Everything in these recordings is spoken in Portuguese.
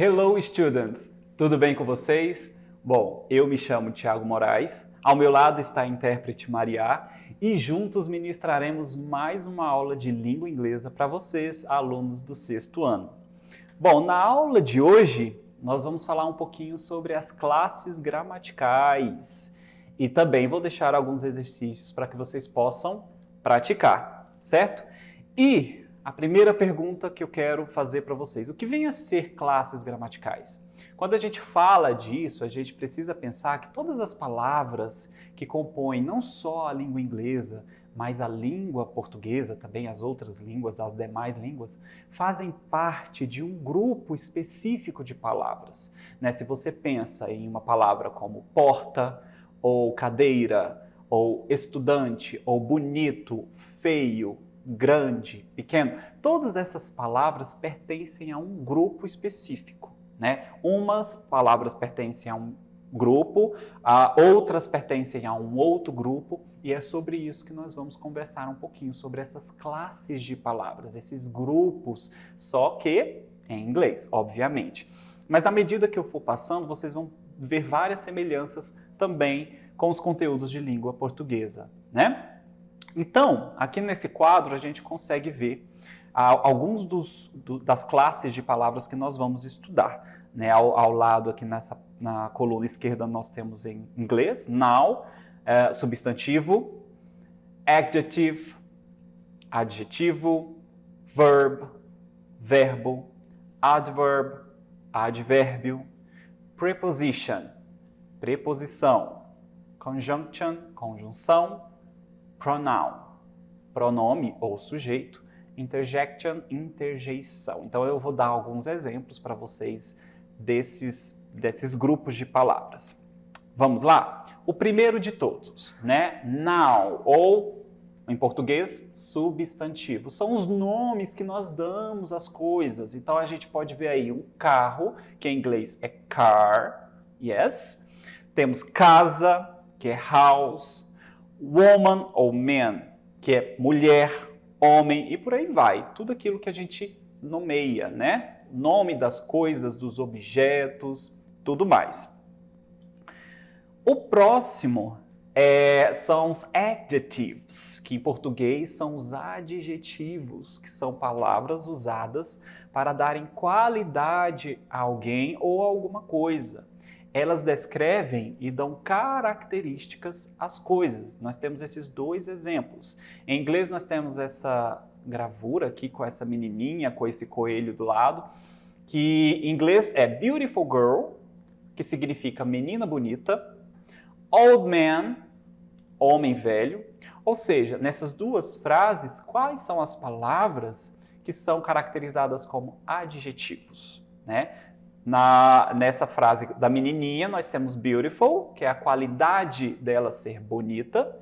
Hello, students! Tudo bem com vocês? Bom, eu me chamo Thiago Moraes, ao meu lado está a intérprete Maria e juntos ministraremos mais uma aula de língua inglesa para vocês, alunos do 6º ano. Bom, na aula de hoje, nós vamos falar um pouquinho sobre as classes gramaticais e também vou deixar alguns exercícios para que vocês possam praticar, certo? E a primeira pergunta que eu quero fazer para vocês, o que vem a ser classes gramaticais? Quando a gente fala disso, a gente precisa pensar que todas as palavras que compõem não só a língua inglesa, mas a língua portuguesa, também as outras línguas, as demais línguas, fazem parte de um grupo específico de palavras, né? Se você pensa em uma palavra como porta, ou cadeira, ou estudante, ou bonito, feio, grande, pequeno, todas essas palavras pertencem a um grupo específico, né? Umas palavras pertencem a um grupo, outras pertencem a um outro grupo, e é sobre isso que nós vamos conversar um pouquinho, sobre essas classes de palavras, esses grupos, só que em inglês, obviamente. Mas na medida que eu for passando, vocês vão ver várias semelhanças também com os conteúdos de língua portuguesa, né? Então, aqui nesse quadro a gente consegue ver alguns das classes de palavras que nós vamos estudar, né? Ao lado aqui na coluna esquerda nós temos em inglês, noun, substantivo, adjective, adjetivo, verb, verbo, adverb, advérbio, preposition, preposição, conjunction, conjunção, pronoun, pronome ou sujeito, interjection, interjeição. Então eu vou dar alguns exemplos para vocês desses grupos de palavras. Vamos lá? O primeiro de todos, né? Noun, ou em português, substantivo. São os nomes que nós damos às coisas. Então a gente pode ver aí um carro, que em inglês é car, yes. Temos casa, que é house, woman ou man, que é mulher, homem e por aí vai. Tudo aquilo que a gente nomeia, né? Nome das coisas, dos objetos, tudo mais. O próximo são os adjectives, que em português são os adjetivos, que são palavras usadas para darem qualidade a alguém ou a alguma coisa. Elas descrevem e dão características às coisas. Nós temos esses dois exemplos. Em inglês nós temos essa gravura aqui com essa menininha, com esse coelho do lado, que em inglês é beautiful girl, que significa menina bonita, old man, homem velho. Ou seja, nessas duas frases, quais são as palavras que são caracterizadas como adjetivos, né? Nessa frase da menininha, nós temos beautiful, que é a qualidade dela ser bonita.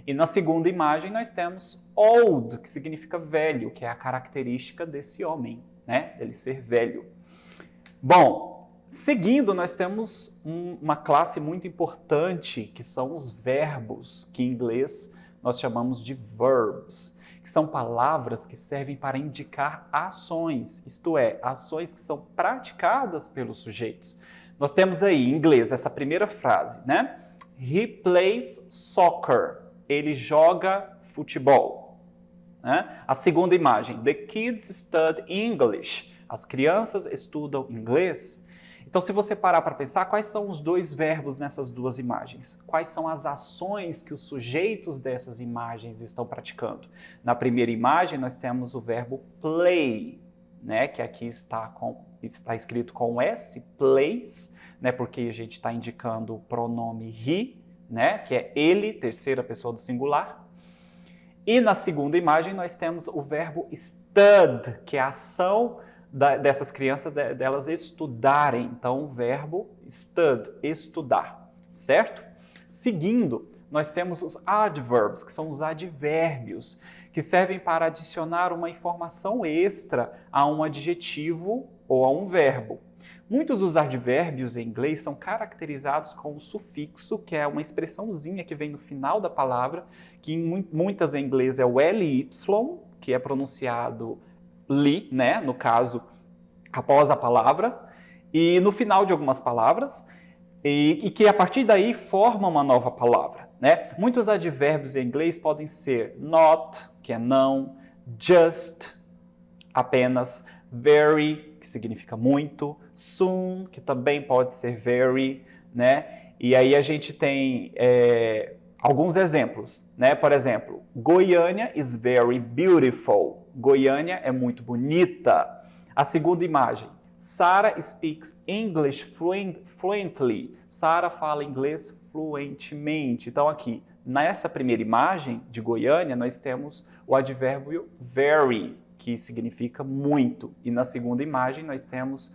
E na segunda imagem, nós temos old, que significa velho, que é a característica desse homem, né? Ele ser velho. Bom, seguindo, nós temos uma classe muito importante, que são os verbos, que em inglês nós chamamos de verbs, que são palavras que servem para indicar ações, isto é, ações que são praticadas pelos sujeitos. Nós temos aí, em inglês, essa primeira frase, né? He plays soccer. Ele joga futebol. Né? A segunda imagem, the kids study English. As crianças estudam inglês. Então, se você parar para pensar, quais são os dois verbos nessas duas imagens? Quais são as ações que os sujeitos dessas imagens estão praticando? Na primeira imagem, nós temos o verbo play, né? Que aqui está escrito com S, plays, né? Porque a gente está indicando o pronome he, né? Que é ele, terceira pessoa do singular. E na segunda imagem, nós temos o verbo stud, que é a ação dessas crianças, delas estudarem. Então, o verbo stud, estudar, certo? Seguindo, nós temos os adverbs, que são os advérbios, que servem para adicionar uma informação extra a um adjetivo ou a um verbo. Muitos dos advérbios em inglês são caracterizados com o sufixo, que é uma expressãozinha que vem no final da palavra, que em muitas em inglês é o ly, que é pronunciado li, né? No caso, após a palavra. e no final de algumas palavras, e que a partir daí forma uma nova palavra, né? Muitos advérbios em inglês podem ser not, que é não, just, apenas, very, que significa muito, soon, que também pode ser very, né? E aí a gente tem alguns exemplos, né? Por exemplo, Goiânia is very beautiful. Goiânia é muito bonita. A segunda imagem, Sarah speaks English fluently. Sarah fala inglês fluentemente. Então aqui, nessa primeira imagem de Goiânia, nós temos o advérbio very, que significa muito. E na segunda imagem nós temos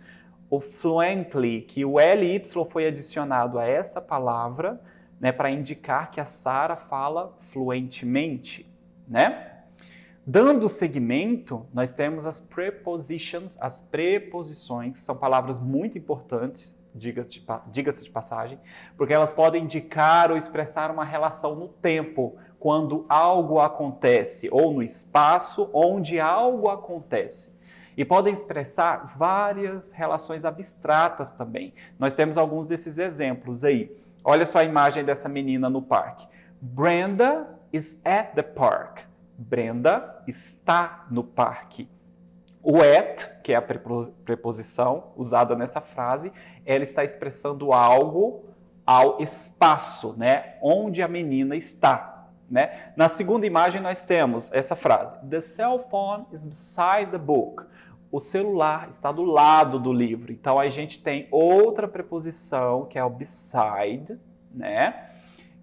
o fluently, que o LY foi adicionado a essa palavra, né, para indicar que a Sarah fala fluentemente, né? Dando seguimento, nós temos as prepositions, as preposições, são palavras muito importantes, diga-se de passagem, porque elas podem indicar ou expressar uma relação no tempo, quando algo acontece, ou no espaço onde algo acontece. E podem expressar várias relações abstratas também. Nós temos alguns desses exemplos aí. Olha só a imagem dessa menina no parque. Brenda is at the park. Brenda está no parque. O at, que é a preposição usada nessa frase, ela está expressando algo ao espaço, né? Onde a menina está. Né? Na segunda imagem nós temos essa frase. The cell phone is beside the book. O celular está do lado do livro. Então a gente tem outra preposição, que é o beside, né?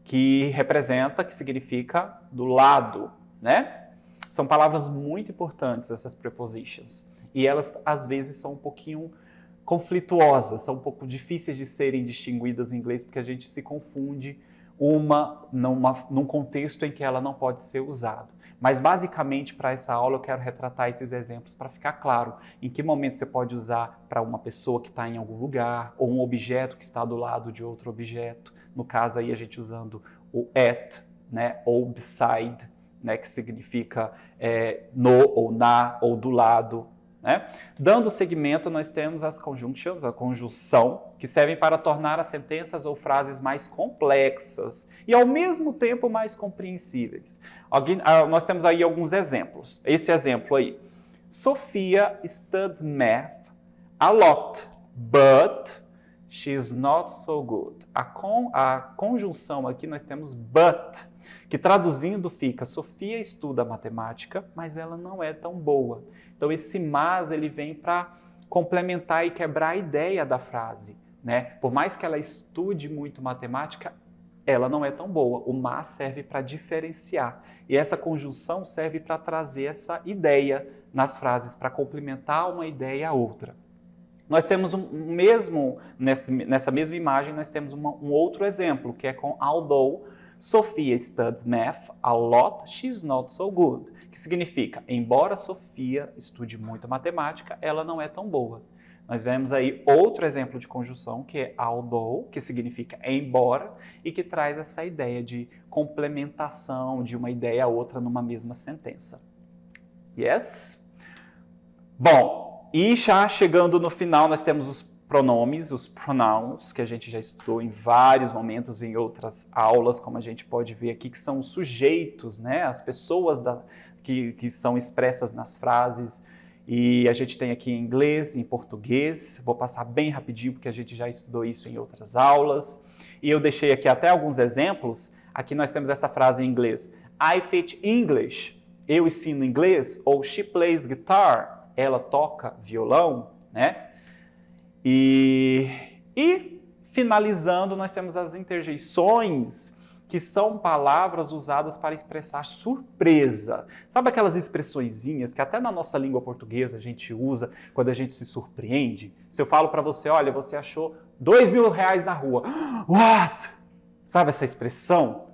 Que representa, que significa do lado, né? São palavras muito importantes, essas prepositions. E elas, às vezes, são um pouquinho conflituosas, são um pouco difíceis de serem distinguidas em inglês, porque a gente se confunde num contexto em que ela não pode ser usada. Mas, basicamente, para essa aula, eu quero retratar esses exemplos para ficar claro em que momento você pode usar para uma pessoa que está em algum lugar, ou um objeto que está do lado de outro objeto. No caso, aí a gente usando o at, né, ou beside, né, que significa no, ou na, ou do lado. Né? Dando seguimento, nós temos as conjunctions, a conjunção, que servem para tornar as sentenças ou frases mais complexas e, ao mesmo tempo, mais compreensíveis. Nós temos aí alguns exemplos. Esse exemplo aí. Sophia studies math a lot, but she's not so good. A conjunção aqui nós temos but, que traduzindo fica, Sofia estuda matemática, mas ela não é tão boa. Então esse mas ele vem para complementar e quebrar a ideia da frase, né? Por mais que ela estude muito matemática, ela não é tão boa. O mas serve para diferenciar. E essa conjunção serve para trazer essa ideia nas frases, para complementar uma ideia a outra. Nós temos nessa mesma imagem, nós temos um outro exemplo, que é com although Sophia studies math a lot, she's not so good. Que significa, embora Sofia estude muito matemática, ela não é tão boa. Nós vemos aí outro exemplo de conjunção, que é although, que significa embora, e que traz essa ideia de complementação de uma ideia a outra numa mesma sentença. Yes? Bom, e já chegando no final, nós temos os pronomes, os pronouns, que a gente já estudou em vários momentos em outras aulas, como a gente pode ver aqui, que são os sujeitos, né? As pessoas que são expressas nas frases. E a gente tem aqui em inglês, em português. Vou passar bem rapidinho, porque a gente já estudou isso em outras aulas. E eu deixei aqui até alguns exemplos. Aqui nós temos essa frase em inglês. I teach English. Eu ensino inglês. Ou she plays guitar. Ela toca violão, né? E finalizando, nós temos as interjeições, que são palavras usadas para expressar surpresa. Sabe aquelas expressõezinhas que até na nossa língua portuguesa a gente usa quando a gente se surpreende? Se eu falo para você, olha, você achou R$2.000 na rua. What? Sabe essa expressão?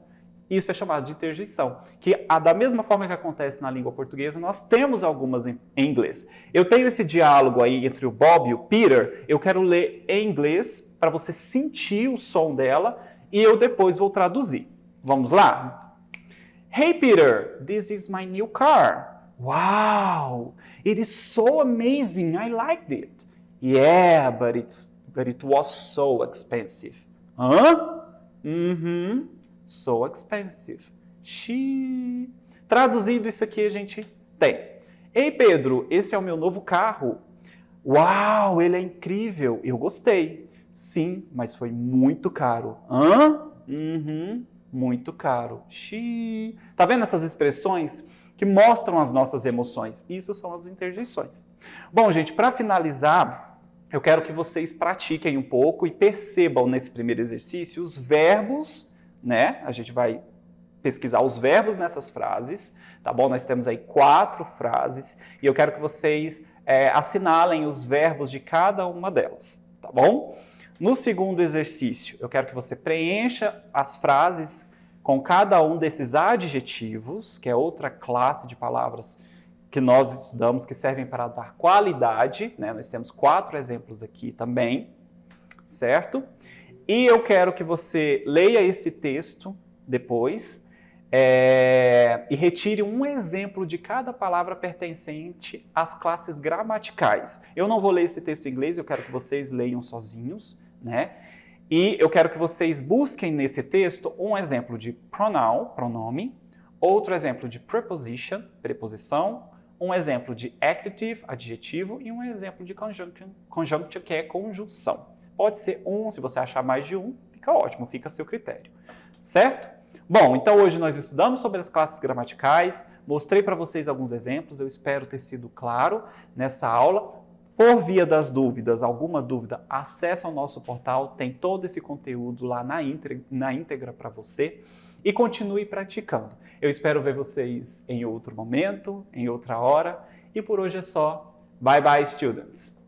Isso é chamado de interjeição, que da mesma forma que acontece na língua portuguesa, nós temos algumas em inglês. Eu tenho esse diálogo aí entre o Bob e o Peter, eu quero ler em inglês para você sentir o som dela e eu depois vou traduzir. Vamos lá? Hey Peter, this is my new car. Wow, it is so amazing, I liked it. Yeah, but it's but it was so expensive. Hã? So expensive. Traduzindo isso aqui a gente tem. Ei, Pedro, esse é o meu novo carro. Uau, ele é incrível. Eu gostei. Sim, mas foi muito caro. Muito caro. Tá vendo essas expressões que mostram as nossas emoções? Isso são as interjeições. Bom, gente, para finalizar, eu quero que vocês pratiquem um pouco e percebam nesse primeiro exercício os verbos, né? A gente vai pesquisar os verbos nessas frases, tá bom? Nós temos aí 4 frases e eu quero que vocês assinalem os verbos de cada uma delas, tá bom? No segundo exercício, eu quero que você preencha as frases com cada um desses adjetivos, que é outra classe de palavras que nós estudamos, que servem para dar qualidade, né? Nós temos 4 exemplos aqui também, certo? E eu quero que você leia esse texto depois e retire um exemplo de cada palavra pertencente às classes gramaticais. Eu não vou ler esse texto em inglês, eu quero que vocês leiam sozinhos, né? E eu quero que vocês busquem nesse texto um exemplo de pronoun, pronome, outro exemplo de preposition, preposição, um exemplo de adjective, adjetivo, e um exemplo de conjunction, que é conjunção. Pode ser um, se você achar mais de um, fica ótimo, fica a seu critério. Certo? Bom, então hoje nós estudamos sobre as classes gramaticais, mostrei para vocês alguns exemplos, eu espero ter sido claro nessa aula. Por via das dúvidas, alguma dúvida, acesse ao nosso portal, tem todo esse conteúdo lá na íntegra para você e continue praticando. Eu espero ver vocês em outro momento, em outra hora, e por hoje é só. Bye bye, students!